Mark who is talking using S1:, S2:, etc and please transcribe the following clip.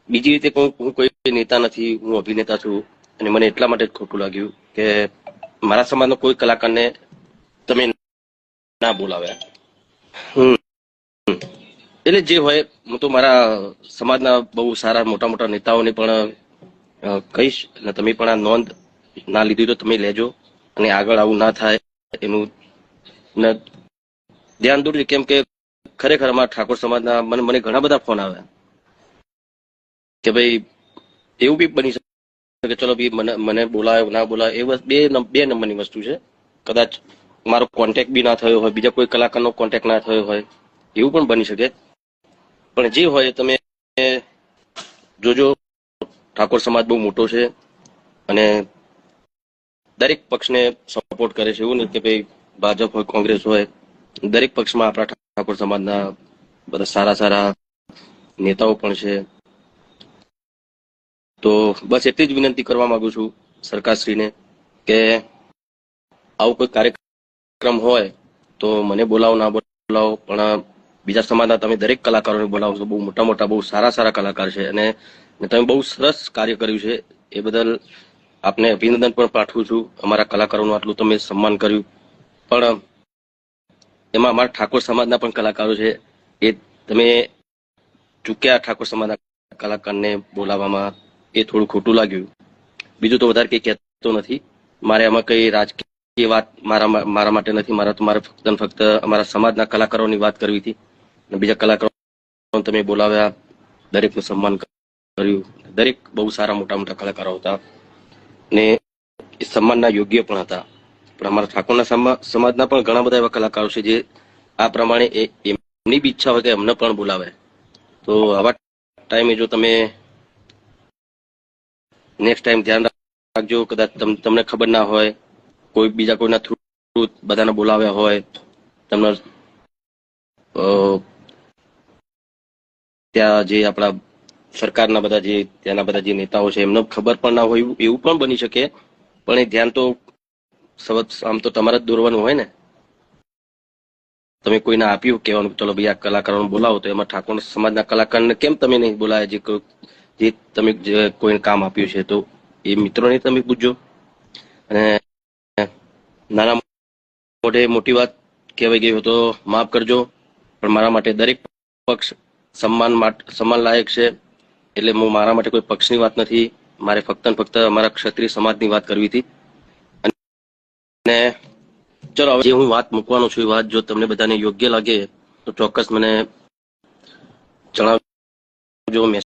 S1: બીજી રીતે હું કોઈ નેતા નથી, હું અભિનેતા છું. અને મને એટલા માટે જ ખોટું લાગ્યું કે મારા સમાજનો કોઈ કલાકારને તમે ના બોલાવ્યા. હમ એટલે જે હોય, હું તો મારા સમાજના બહુ સારા મોટા મોટા નેતાઓને પણ કહીશ, અને તમે પણ આ નોંધ ના લીધી તો તમે લેજો, અને આગળ આવું ના થાય એનું ધ્યાન દોરજો. કેમ કે ખરેખર અમારા ઠાકોર સમાજના મને ઘણા બધા ફોન આવ્યા કે ભાઈ એવું બી બની શકે કે ચલો ભાઈ મને બોલાય ના બોલાય, એ બે નંબરની વસ્તુ છે. કદાચ મારો કોન્ટેક્ટ બી ના થયો હોય, બીજા કોઈ કલાકારનો કોન્ટેક્ટ ના થયો હોય, એવું પણ બની શકે. પણ જે હોય તમે જોજો, ઠાકોર સમાજ બહુ મોટો છે અને દરેક પક્ષને સપોર્ટ કરે છે. એવું નહીં કે ભાઈ ભાજપ હોય કોંગ્રેસ હોય, દરેક પક્ષમાં આપણા ઠાકોર સમાજના બધા સારા સારા નેતાઓ પણ છે. તો બસ એટલી જ વિનંતી કરવા માંગુ છું સરકારશ્રીને કે આવું કોઈ કાર્યક્રમ હોય તો મને બોલાવો ના બોલાવો, પણ બીજા સમાજના તમે દરેક કલાકારોને બોલાવો છો. બહુ મોટા મોટા બહુ સારા સારા કલાકાર છે અને તમે બહુ સરસ કાર્ય કર્યું છે. એ બદલ આપને અભિનંદન પણ પાઠવું છું. અમારા કલાકારોનું આટલું તમે સન્માન કર્યું, પણ એમાં અમારા ઠાકોર સમાજના પણ કલાકારો છે, એ તમે ચૂક્યા ઠાકોર સમાજના કલાકારને બોલાવવામાં, એ થોડું ખોટું લાગ્યું. બીજું તો વધારે કંઈ કહેતો નથી. મારે આમાં કઈ રાજકીય વાત મારા માટે નથી. મારે ફક્ત ને ફક્ત અમારા સમાજના કલાકારોની વાત કરવી હતી. અને બીજા કલાકારો તમે બોલાવ્યા, દરેકનું સન્માન કર્યું. દરેક બહુ સારા મોટા મોટા કલાકારો હતા ને એ સન્માનના યોગ્ય પણ હતા. પણ અમારા ઠાકોરના સમાજના પણ ઘણા બધા એવા કલાકારો છે જે આ પ્રમાણે એમની બી ઈચ્છા હોય કે એમને પણ બોલાવે. તો આવા ટાઈમે જો તમે નેક્સ્ટ ટાઈમ ધ્યાન રાખજો. કદાચ તમને ખબર ના હોય, કોઈ બીજા કોઈના થ્રુ બધાને બોલાવ્યા હોય, તમને ત્યાં જે આપણા સરકારના બધા જે ત્યાંના બધા જે નેતાઓ છે એમને ખબર પણ ના હોય, એવું પણ બની શકે. પણ એ ધ્યાન તો આમ તો તમારે જ દોરવાનું હોય ને. તમે કોઈને આપ્યું કહેવાનું ચલો ભાઈ આ કલાકારોને બોલાવો, તો એમાં ઠાકોર સમાજના કલાકારને કેમ તમે નહીં બોલાયા? જે તમે કોઈને કામ આપ્યું છે તો એ મિત્રોને તમે પૂછજો. અને નાના મોટે મોટી વાત કહેવાય ગઈ હોય તો માફ કરજો, પણ મારા માટે દરેક પક્ષ સન્માન લાયક છે. એટલે મારા માટે કોઈ પક્ષની વાત નથી. મારે ફક્ત ને ફક્ત અમારા ક્ષત્રિય સમાજની વાત કરવી હતી. અને ચલો હવે જે હું વાત મૂકવાનો છું, એ વાત જો તમને બધાને યોગ્ય લાગે તો ચોક્કસ મને જણાવજો.